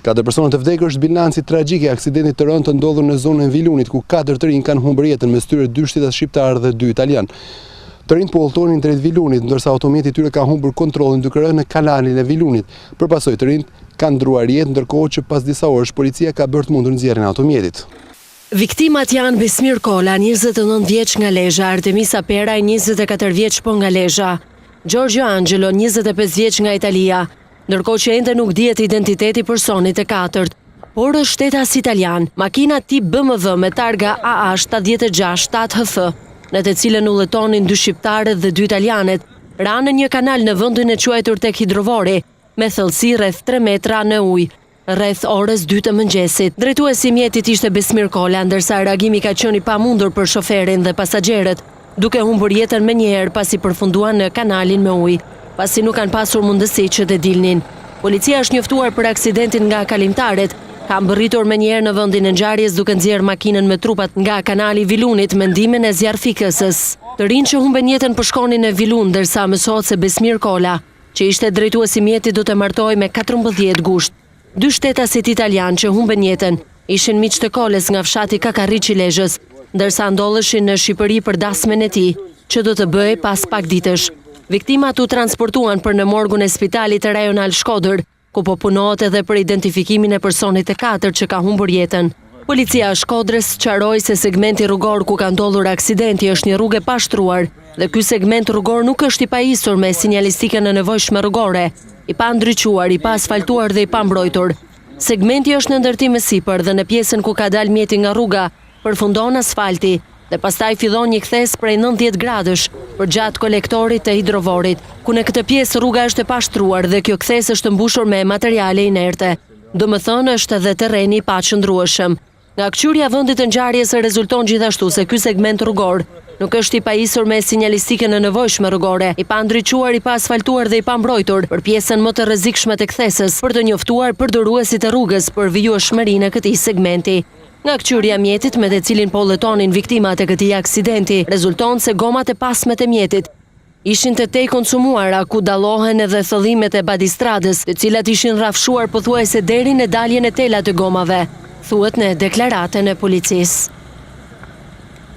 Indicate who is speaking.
Speaker 1: 4 persona të vdekur është bilanci tragjik i aksidentit të rënd të ndodhur në zonën e Vilunit, ku 4 të rinj kanë humbur jetën, mes tyre 2 shtetas shqiptar dhe 2 italian. Të rinjt po udhëtonin drejt Vilunit, ndërsa automjeti i tyre ka humbur kontrollin duke rënë në kanalin e Vilunit. Përpasoj të rinjt kanë ndruar jetë, ndërkohë që pas disa orësh policia ka bërë të mundur nxjerrjen e automjetit.
Speaker 2: Viktimat janë Besmir Kola, 29 vjeç nga Lezhë, Artemisa Peraj, 24 vjeç po nga Lezhë, Giorgio Angelo, 25 vjeç nga Italia, ndërkohë që ende nuk dihet identiteti personit të katërt, por është shtetas italian, makina tip BMW me targa AA 76 7HF, në të cilën udhëtonin 2 shqiptarët dhe 2 italianet, ranë në një kanal në vendin e quajtur tek Hidrovori, me thellësi rreth 3 metra në ujë, rreth orës 2 të mëngjesit. Drejtuesi i mjetit ishte Besmir Kola, ndërsa reagimi ka qenë i pamundur për shoferin dhe pasagerët, duke humbur jetën menjëherë pasi përfunduan në kanalin me ujë, pasi nuk kanë pasur mundësi që të dilnin. Policia është njoftuar për aksidentin nga kalimtarët, ka mbërritur menjëherë në vendin e ngjarjes duke nxjerrë makinën me trupat nga kanali Vilunit me ndihmën e zjarrfikësës. Të rinj që humben jetën po shkonin në Vilun, ndërsa mësohet se Besmir Kola, që ishte drejtuesi i mjetit, do të martohej me 14 gusht. 2 shtetasit italian që humben jetën ishin miq të Kolës nga fshati Kakarriçi i Lezhës, ndërsa ndodheshin në Shqipëri për dasmën e tij, që do të bëhej pas pak ditësh. Viktimat u transportuan për në morgun e spitalit rajonal Shkodër, ku po punohet edhe për identifikimin e personit të katërt që ka humbur jetën. Policia e Shkodrës sqaroi se segmenti rrugor ku ka ndodhur aksidenti është një rrugë e pashtruar dhe ky segment rrugor nuk është i pajisur me sinjalistikën e nevojshme rrugore, i pa ndriçuar, i pa asfaltuar dhe i pa mbrojtur. Segmenti është në ndërtim me sipër dhe në pjesën ku ka dalë mjeti nga rruga përfundon asfalti dhe pastaj fillon një kthes prej 90 gradësh përgjatë kolektorit të hidrovorit, ku në këtë pjesë rruga është e pashtruar dhe kjo kthes është mbushur me materiale inerte. Domethënë është edhe terreni i paqëndrueshëm. Nga kqyrja e vendit të ngjarjes rezulton gjithashtu se ky segment rrugor nuk është i pajisur me sinjalistikën e nevojshme rrugore, i pa ndriçuar, i pa asfaltuar dhe i pa mbrojtur për pjesën më të rrezikshme të kthesës, për të njoftuar përdoruesit e rrugës për vijueshmërinë e këtij segmenti. Nga kqyrja e mjetit me të cilin po udhëtonin viktimat e këtij aksidenti, rezulton se gomat e pasmet e mjetit ishin të tej konsumuara, ku dallohen edhe thëllimet e badistradës, të cilat ishin rrafshuar pothuajse deri në daljen e telat të gomave, thuhet në deklaratën e policisë.